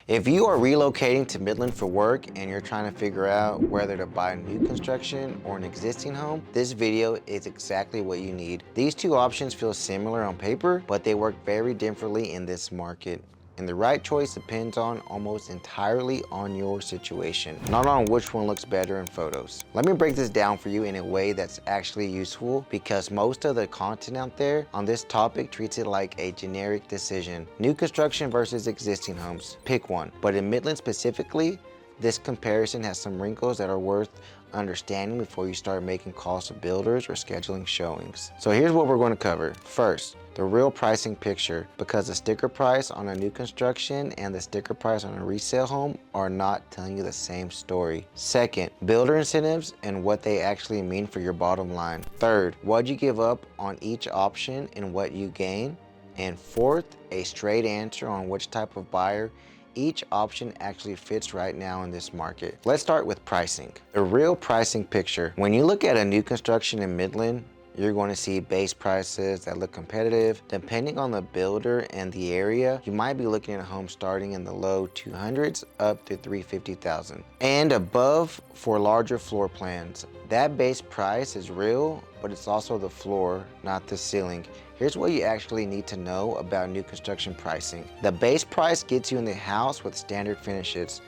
If you are relocating to Midland for work and you're trying to figure out whether to buy new construction or an existing home, this video is exactly what you need. These two options feel similar on paper, but they work very differently in this market. And the right choice depends on almost entirely on your situation, not on which one looks better in photos. Let me break this down for you in a way that's actually useful, because most of the content out there on this topic treats it like a generic decision. New construction versus existing homes, pick one. But in Midland specifically, this comparison has some wrinkles that are worth understanding before you start making calls to builders or scheduling showings. So here's what we're going to cover. First, the real pricing picture, because the sticker price on a new construction and the sticker price on a resale home are not telling you the same story. Second, builder incentives and what they actually mean for your bottom line. Third, what you give up on each option and what you gain. And fourth, a straight answer on which type of buyer each option actually fits right now in this market. Let's start with pricing. The real pricing picture. When you look at a new construction in Midland, you're going to see base prices that look competitive. Depending on the builder and the area, you might be looking at a home starting in the low 200s up to 350,000 and above for larger floor plans. That base price is real, but it's also the floor, not the ceiling. Here's what you actually need to know about new construction pricing. The base price gets you in the house with standard finishes,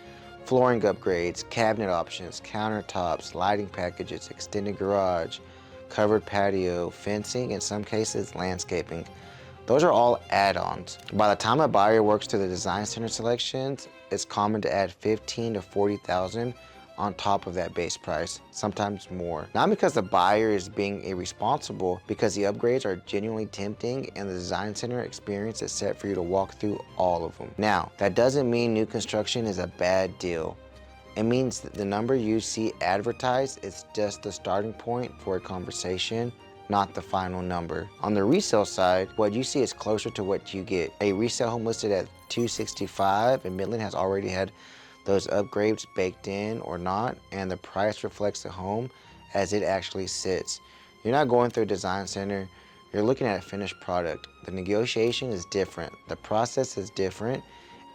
flooring upgrades, cabinet options, countertops, lighting packages, extended garage, covered patio, fencing, in some cases landscaping. Those are all add-ons. By the time a buyer works through the design center selections, it's common to add 15 to 40,000 on top of that base price, sometimes more. Not because the buyer is being irresponsible, because the upgrades are genuinely tempting and the design center experience is set for you to walk through all of them. Now, that doesn't mean new construction is a bad deal. It means that the number you see advertised is just the starting point for a conversation, not the final number. On the resale side, what you see is closer to what you get. A resale home listed at $265 and Midland has already had those upgrades baked in or not, and the price reflects the home as it actually sits. You're not going through a design center, you're looking at a finished product. The negotiation is different, the process is different.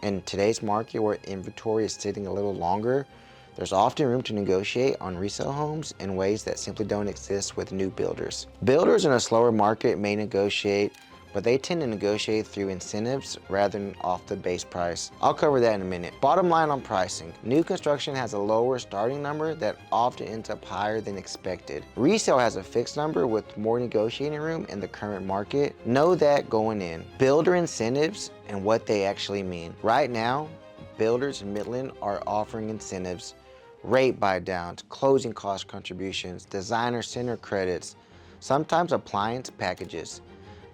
In today's market where inventory is sitting a little longer, there's often room to negotiate on resale homes in ways that simply don't exist with new builders. Builders in a slower market may negotiate, but they tend to negotiate through incentives rather than off the base price. I'll cover that in a minute. Bottom line on pricing. New construction has a lower starting number that often ends up higher than expected. Resale has a fixed number with more negotiating room in the current market. Know that going in. Builder incentives and what they actually mean. Right now, builders in Midland are offering incentives, rate buy downs, closing cost contributions, designer center credits, sometimes appliance packages.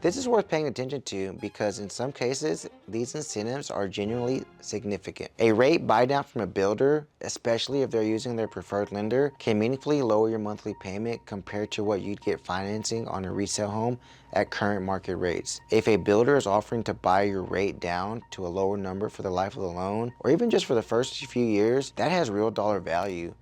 This is worth paying attention to because in some cases, these incentives are genuinely significant. A rate buy down from a builder, especially if they're using their preferred lender, can meaningfully lower your monthly payment compared to what you'd get financing on a resale home at current market rates. If a builder is offering to buy your rate down to a lower number for the life of the loan, or even just for the first few years, that has real dollar value.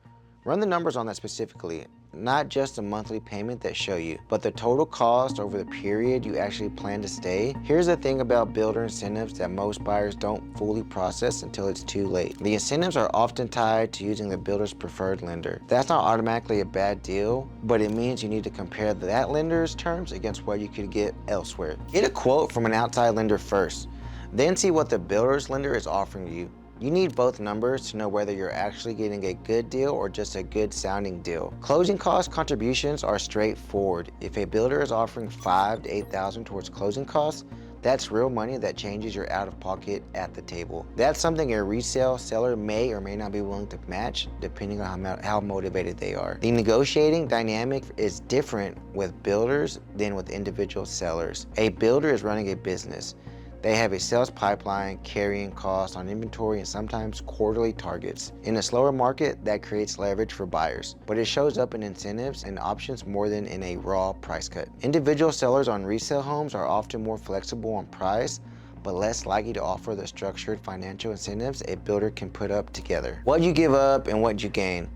Run the numbers on that specifically. Not just the monthly payment that show you, but the total cost over the period you actually plan to stay. Here's the thing about builder incentives that most buyers don't fully process until it's too late. The incentives are often tied to using the builder's preferred lender. That's not automatically a bad deal, but it means you need to compare that lender's terms against what you could get elsewhere. Get a quote from an outside lender first, then see what the builder's lender is offering you. You need both numbers to know whether you're actually getting a good deal or just a good sounding deal. Closing cost contributions are straightforward. If a builder is offering $5,000 to $8,000 towards closing costs, that's real money that changes your out-of-pocket at the table. That's something a resale seller may or may not be willing to match depending on how motivated they are. The negotiating dynamic is different with builders than with individual sellers. A builder is running a business. They have a sales pipeline, carrying costs on inventory, and sometimes quarterly targets. In a slower market, that creates leverage for buyers, but it shows up in incentives and options more than in a raw price cut. Individual sellers on resale homes are often more flexible on price, but less likely to offer the structured financial incentives a builder can put up together. What you give up and what you gain.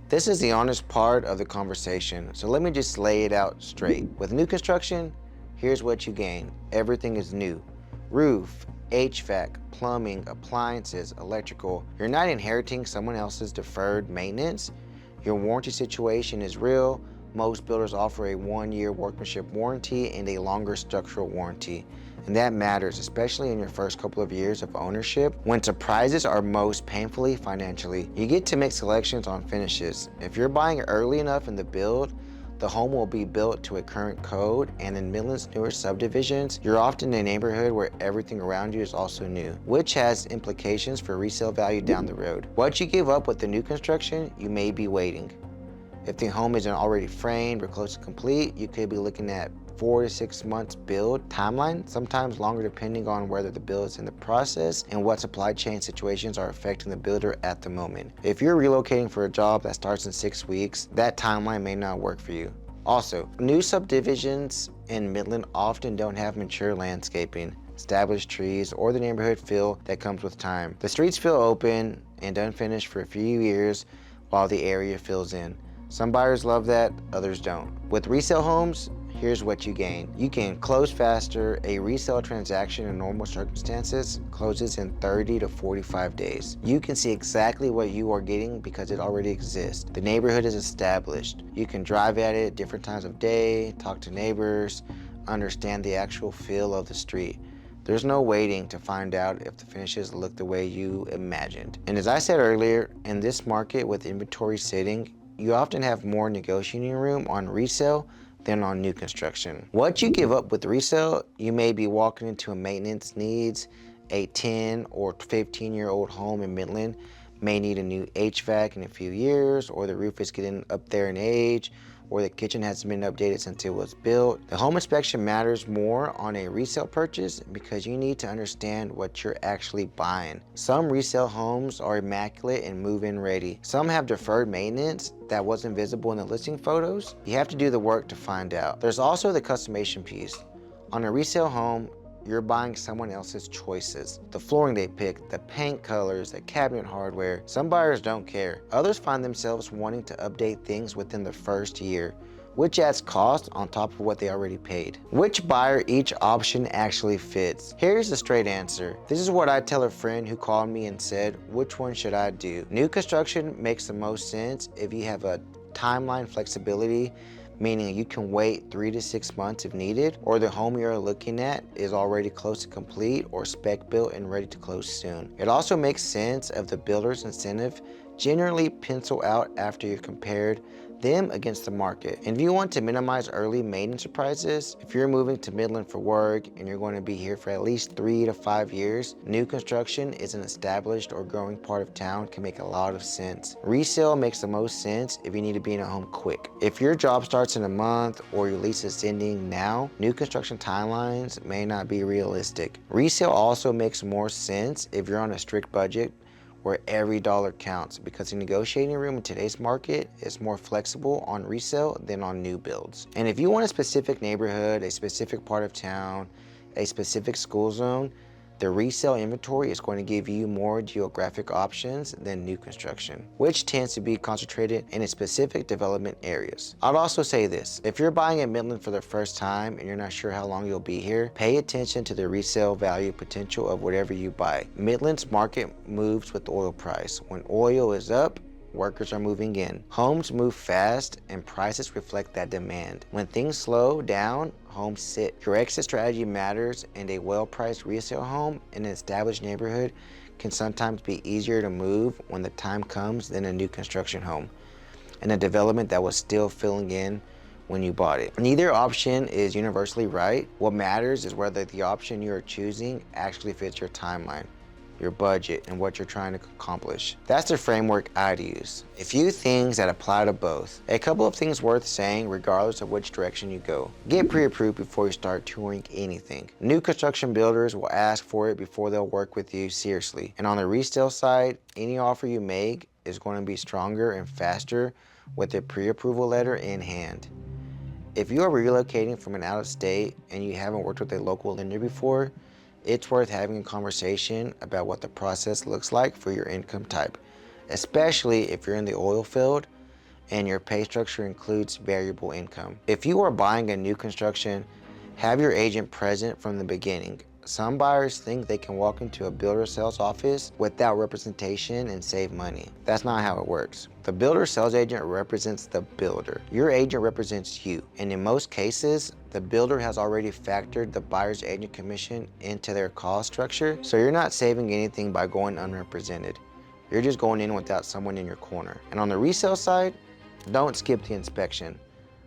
This is the honest part of the conversation, so let me just lay it out straight. With new construction, here's what you gain. Everything is new. roof, HVAC, plumbing, appliances, electrical. You're not inheriting someone else's deferred maintenance. Your warranty situation is real. Most builders offer a 1-year workmanship warranty and a longer structural warranty. And that matters, especially in your first couple of years of ownership, when surprises are most painfully financially. You get to make selections on finishes. If you're buying early enough in the build, the home will be built to a current code, and in Midland's newer subdivisions, you're often in a neighborhood where everything around you is also new, which has implications for resale value down the road. What you give up with the new construction, you may be waiting. If the home isn't already framed or close to complete, you could be looking at 4 to 6 months build timeline, sometimes longer depending on whether the build is in the process and what supply chain situations are affecting the builder at the moment. If you're relocating for a job that starts in 6 weeks, that timeline may not work for you. Also, new subdivisions in Midland often don't have mature landscaping, established trees, or the neighborhood feel that comes with time. The streets feel open and unfinished for a few years while the area fills in. Some buyers love that, others don't. With resale homes, here's what you gain. You can close faster. A resale transaction in normal circumstances closes in 30 to 45 days. You can see exactly what you are getting because it already exists. The neighborhood is established. You can drive at it at different times of day, talk to neighbors, understand the actual feel of the street. There's no waiting to find out if the finishes look the way you imagined. And as I said earlier, in this market with inventory sitting, you often have more negotiating room on resale than on new construction. What you give up with resale, you may be walking into a maintenance needs. A 10 or 15-year-old home in Midland may need a new HVAC in a few years, or the roof is getting up there in age, or the kitchen hasn't been updated since it was built. The home inspection matters more on a resale purchase because you need to understand what you're actually buying. Some resale homes are immaculate and move-in ready. Some have deferred maintenance that wasn't visible in the listing photos. You have to do the work to find out. There's also the customization piece. On a resale home, you're buying someone else's choices. The flooring they pick, the paint colors, the cabinet hardware. Some buyers don't care. Others find themselves wanting to update things within the first year, which adds cost on top of what they already paid. Which buyer each option actually fits? Here's the straight answer. This is what I tell a friend who called me and said, which one should I do? New construction makes the most sense if you have a timeline flexibility, meaning you can wait 3 to 6 months if needed, or the home you're looking at is already close to complete or spec built and ready to close soon. It also makes sense if the builder's incentive generally pencil out after you've compared them against the market. And if you want to minimize early maintenance surprises, if you're moving to Midland for work and you're going to be here for at least 3 to 5 years, new construction is an established or growing part of town can make a lot of sense. Resale makes the most sense if you need to be in a home quick. If your job starts in a month or your lease is ending now, new construction timelines may not be realistic. Resale also makes more sense if you're on a strict budget where every dollar counts, because the negotiating room in today's market is more flexible on resale than on new builds. And if you want a specific neighborhood, a specific part of town, a specific school zone, the resale inventory is going to give you more geographic options than new construction, which tends to be concentrated in specific development areas. I'd also say this, if you're buying in Midland for the first time and you're not sure how long you'll be here, pay attention to the resale value potential of whatever you buy. Midland's market moves with the oil price. When oil is up, workers are moving in. Homes move fast and prices reflect that demand. When things slow down, homes sit. Your exit strategy matters, and a well-priced resale home in an established neighborhood can sometimes be easier to move when the time comes than a new construction home and a development that was still filling in when you bought it. Neither option is universally right. What matters is whether the option you are choosing actually fits your timeline, your budget, and what you're trying to accomplish. That's the framework I'd use. A few things that apply to both. A couple of things worth saying regardless of which direction you go. Get pre-approved before you start touring anything. New construction builders will ask for it before they'll work with you seriously. And on the resale side, any offer you make is going to be stronger and faster with a pre-approval letter in hand. If you are relocating from an out of state and you haven't worked with a local lender before, it's worth having a conversation about what the process looks like for your income type, especially if you're in the oil field and your pay structure includes variable income. If you are buying a new construction, have your agent present from the beginning. Some buyers think they can walk into a builder sales office without representation and save money. That's not how it works. The builder sales agent represents the builder. Your agent represents you. And in most cases, the builder has already factored the buyer's agent commission into their cost structure. So you're not saving anything by going unrepresented. You're just going in without someone in your corner. And on the resale side, don't skip the inspection.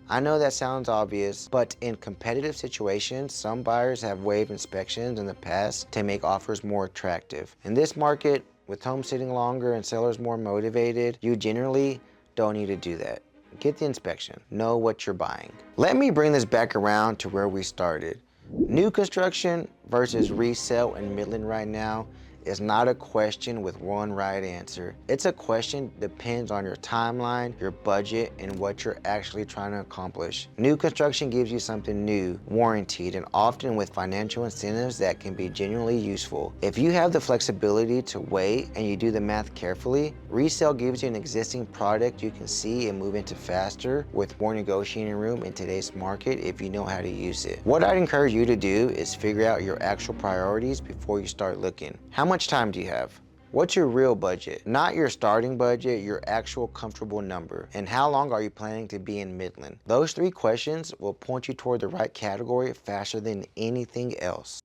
I know that sounds obvious, but in competitive situations, some buyers have waived inspections in the past to make offers more attractive. In this market, with homes sitting longer and sellers more motivated, you generally don't need to do that. Get the inspection. Know what you're buying. Let me bring this back around to where we started. New construction versus resale in Midland right now is not a question with one right answer. It's a question that depends on your timeline, your budget, and what you're actually trying to accomplish. New construction gives you something new, warranted, and often with financial incentives that can be genuinely useful. If you have the flexibility to wait and you do the math carefully, resale gives you an existing product you can see and move into faster with more negotiating room in today's market if you know how to use it. What I'd encourage you to do is figure out your actual priorities before you start looking. How much time do you have? What's your real budget? Not your starting budget, your actual comfortable number. And how long are you planning to be in Midland? Those three questions will point you toward the right category faster than anything else.